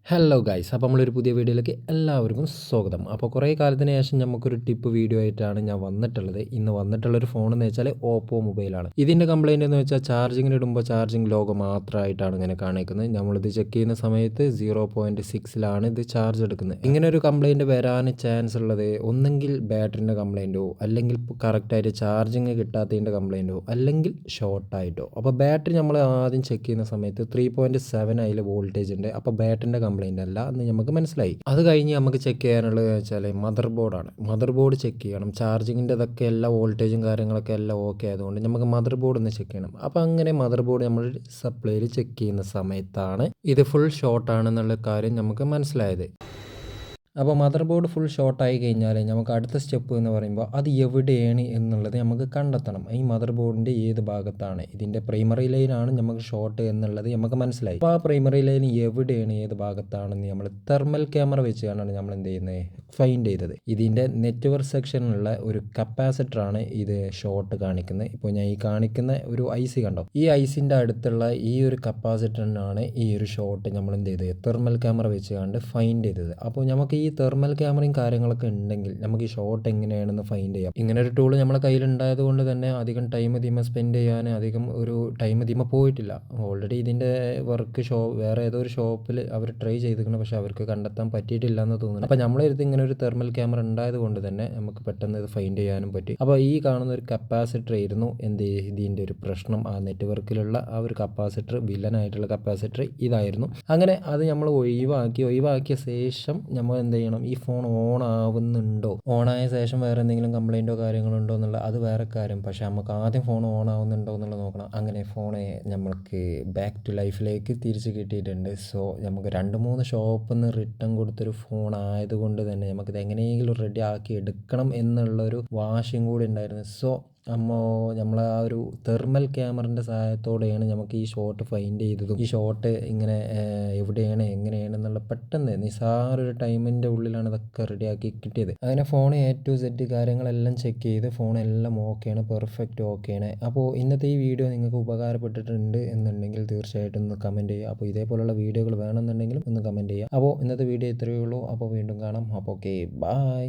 Hello guys, അപ്പോൾ നമ്മളൊരു പുതിയ വീഡിയോയിലേക്ക് എല്ലാവർക്കും സ്വാഗതം. അപ്പോൾ കുറേ കാലത്തിന് ശേഷം നമുക്കൊരു ടിപ്പ് വീഡിയോ ആയിട്ടാണ് ഞാൻ വന്നിട്ടുള്ളത്. ഇന്ന് വന്നിട്ടുള്ളൊരു ഫോൺ എന്ന് വെച്ചാൽ ഓപ്പോ മൊബൈലാണ്. ഇതിൻ്റെ കംപ്ലയിൻ്റ് എന്ന് വെച്ചാൽ ചാർജിങ്ങിന് ഇടുമ്പോൾ ചാർജിങ് ലോഗോ മാത്രമായിട്ടാണ് ഇങ്ങനെ കാണിക്കുന്നത്. നമ്മളിത് ചെക്ക് ചെയ്യുന്ന സമയത്ത് 0.6ലാണ് ഇത് ചാർജ് എടുക്കുന്നത്. ഇങ്ങനെ ഒരു കംപ്ലയിൻറ്റ് വരാൻ ചാൻസ് ഉള്ളത് ഒന്നെങ്കിൽ ബാറ്ററിൻ്റെ കംപ്ലയിൻറ്റോ, അല്ലെങ്കിൽ കറക്റ്റായിട്ട് ചാർജിങ് കിട്ടാത്തതിൻ്റെ കംപ്ലയിൻറ്റോ, അല്ലെങ്കിൽ ഷോർട്ടായിട്ടോ. അപ്പോൾ ബാറ്ററി നമ്മൾ ആദ്യം ചെക്ക് ചെയ്യുന്ന സമയത്ത് 3.7 അതിൽ വോൾട്ടേജ് ഉണ്ട്. അപ്പോൾ ബാറ്ററിൻ്റെ കംപ്ലയിൻ്റ് അല്ല എന്ന് നമുക്ക് മനസ്സിലായി. അത് കഴിഞ്ഞ് നമുക്ക് ചെക്ക് ചെയ്യാനുള്ളത് വെച്ചാൽ മദർ ബോർഡാണ്. മദർ ബോർഡ് ചെക്ക് ചെയ്യണം. ചാർജിങ്ങിൻ്റെ ഇതൊക്കെ എല്ലാ വോൾട്ടേജും കാര്യങ്ങളൊക്കെ എല്ലാം ഓക്കെ ആയതുകൊണ്ട് നമുക്ക് മദർ ബോർഡ് ഒന്ന് ചെക്ക് ചെയ്യണം. അപ്പോൾ അങ്ങനെ മദർ ബോർഡ് നമ്മൾ സപ്ലൈയിൽ ചെക്ക് ചെയ്യുന്ന സമയത്താണ് ഇത് ഫുൾ ഷോർട്ട് ആണെന്നുള്ള കാര്യം നമുക്ക് മനസ്സിലായത്. അപ്പോൾ മദർ ബോർഡ് ഫുൾ ഷോർട്ടായി കഴിഞ്ഞാൽ നമുക്ക് അടുത്ത സ്റ്റെപ്പ് എന്ന് പറയുമ്പോൾ അത് എവിടെയാണ് എന്നുള്ളത് നമുക്ക് കണ്ടെത്തണം. ഈ മദർ ബോർഡിൻ്റെ ഏത് ഭാഗത്താണ്, ഇതിൻ്റെ പ്രൈമറി ലൈനാണ് നമുക്ക് ഷോർട്ട് എന്നുള്ളത് നമുക്ക് മനസ്സിലായി. അപ്പോൾ ആ പ്രൈമറി ലൈൻ എവിടെയാണ്, ഏത് ഭാഗത്താണെന്ന് നമ്മൾ തെർമൽ ക്യാമറ വെച്ചാണ് നമ്മൾ എന്ത് ചെയ്യുന്നത്, ഫൈൻഡ് ചെയ്തത്. ഇതിൻ്റെ നെറ്റ്വർക്ക് സെക്ഷനിലുള്ള ഒരു കപ്പാസിറ്ററാണ് ഇത് ഷോർട്ട് കാണിക്കുന്നത്. ഇപ്പോൾ ഞാൻ ഈ കാണിക്കുന്ന ഒരു IC കണ്ടോ, ഈ ICൻ്റെ അടുത്തുള്ള ഈ ഒരു കപ്പാസിറ്ററിനാണ് ഈ ഒരു ഷോർട്ട് നമ്മൾ എന്ത് ചെയ്തത്, തെർമൽ ക്യാമറ വെച്ച് കണ്ട് ഫൈൻഡ് ചെയ്തത്. അപ്പോൾ നമുക്ക് ഈ തെർമൽ ക്യാമറയും കാര്യങ്ങളൊക്കെ ഉണ്ടെങ്കിൽ നമുക്ക് ഈ ഷോർട്ട് എങ്ങനെയാണെന്ന് ഫൈൻഡ് ചെയ്യാം. ഇങ്ങനെ ഒരു ടൂൾ നമ്മളെ കയ്യിൽ ഉണ്ടായത് കൊണ്ട് തന്നെ അധികം ടൈം ഇതിമ സ്പെൻഡ് ചെയ്യാൻ അധികം ഒരു ടൈം ഇതിമ പോയിട്ടില്ല. ഓൾറെഡി ഇതിൻ്റെ വർക്ക് വേറെ ഏതോ ഒരു ഷോപ്പിൽ അവർ ട്രൈ ചെയ്തിരിക്കണം, പക്ഷെ അവർക്ക് കണ്ടെത്താൻ പറ്റിയിട്ടില്ല എന്ന് തോന്നുന്നു. അപ്പോൾ നമ്മളെടുത്ത് ഇങ്ങനെ ഒരു തെർമൽ ക്യാമറ ഉണ്ടായത് കൊണ്ട് തന്നെ നമുക്ക് പെട്ടെന്ന് ഇത് ഫൈൻഡ് ചെയ്യാനും പറ്റി. അപ്പോൾ ഈ കാണുന്ന ഒരു കപ്പാസിറ്റർ ആയിരുന്നു ഇതിൻ്റെ ഒരു പ്രശ്നം. ആ നെറ്റ്വർക്കിലുള്ള ആ ഒരു കപ്പാസിറ്റർ, വില്ലനായിട്ടുള്ള കപ്പാസിറ്റർ ഇതായിരുന്നു. അങ്ങനെ അത് നമ്മൾ ഒഴിവാക്കിയ ശേഷം നമ്മൾ എന്ത് ചെയ്യണം, ഈ ഫോൺ ഓൺ ആവുന്നുണ്ടോ, ഓണായ ശേഷം വേറെ എന്തെങ്കിലും കംപ്ലയിൻറ്റോ കാര്യങ്ങളോ ഉണ്ടോ എന്നുള്ള അത് വേറെ കാര്യം. പക്ഷേ നമുക്ക് ആദ്യം ഫോൺ ഓൺ ആവുന്നുണ്ടോ എന്നുള്ളത് നോക്കണം. അങ്ങനെ ഫോണ് നമ്മൾക്ക് ബാക്ക് ടു ലൈഫിലേക്ക് തിരിച്ച് കിട്ടിയിട്ടുണ്ട്. സോ നമുക്ക് 2-3 ഷോപ്പിൽ നിന്ന് റിട്ടേൺ കൊടുത്തൊരു ഫോൺ ആയതുകൊണ്ട് തന്നെ നമുക്കിത് എങ്ങനെയെങ്കിലും റെഡി ആക്കി എടുക്കണം എന്നുള്ളൊരു വാശിയും കൂടി ഉണ്ടായിരുന്നു. സോ നമ്മൾ ആ ഒരു തെർമൽ ക്യാമറൻ്റെ സഹായത്തോടെയാണ് നമുക്ക് ഈ ഷോട്ട് ഫൈൻഡ് ചെയ്തതും ഈ ഷോട്ട് ഇങ്ങനെ എവിടെയാണ് എങ്ങനെയാണ് എന്നുള്ള പെട്ടെന്ന് നിസ്സാരൊരു ടൈമിൻ്റെ ഉള്ളിലാണ് ഇതൊക്കെ റെഡിയാക്കി കിട്ടിയത്. അങ്ങനെ ഫോൺ A to Z കാര്യങ്ങളെല്ലാം ചെക്ക് ചെയ്ത് ഫോണെല്ലാം ഓക്കെയാണ്, പെർഫെക്റ്റ് ഓക്കെയാണ്. അപ്പോൾ ഇന്നത്തെ ഈ വീഡിയോ നിങ്ങൾക്ക് ഉപകാരപ്പെട്ടിട്ടുണ്ട് എന്നുണ്ടെങ്കിൽ തീർച്ചയായിട്ടും ഒന്ന് കമൻറ്റ് ചെയ്യുക. അപ്പോൾ ഇതേപോലുള്ള വീഡിയോകൾ വേണമെന്നുണ്ടെങ്കിലും ഒന്ന് കമൻറ്റ് ചെയ്യുക. അപ്പോൾ ഇന്നത്തെ വീഡിയോ ഇത്രയേ ഉള്ളൂ. അപ്പോൾ വീണ്ടും കാണാം. അപ്പോൾ ഓക്കെ, ബൈ.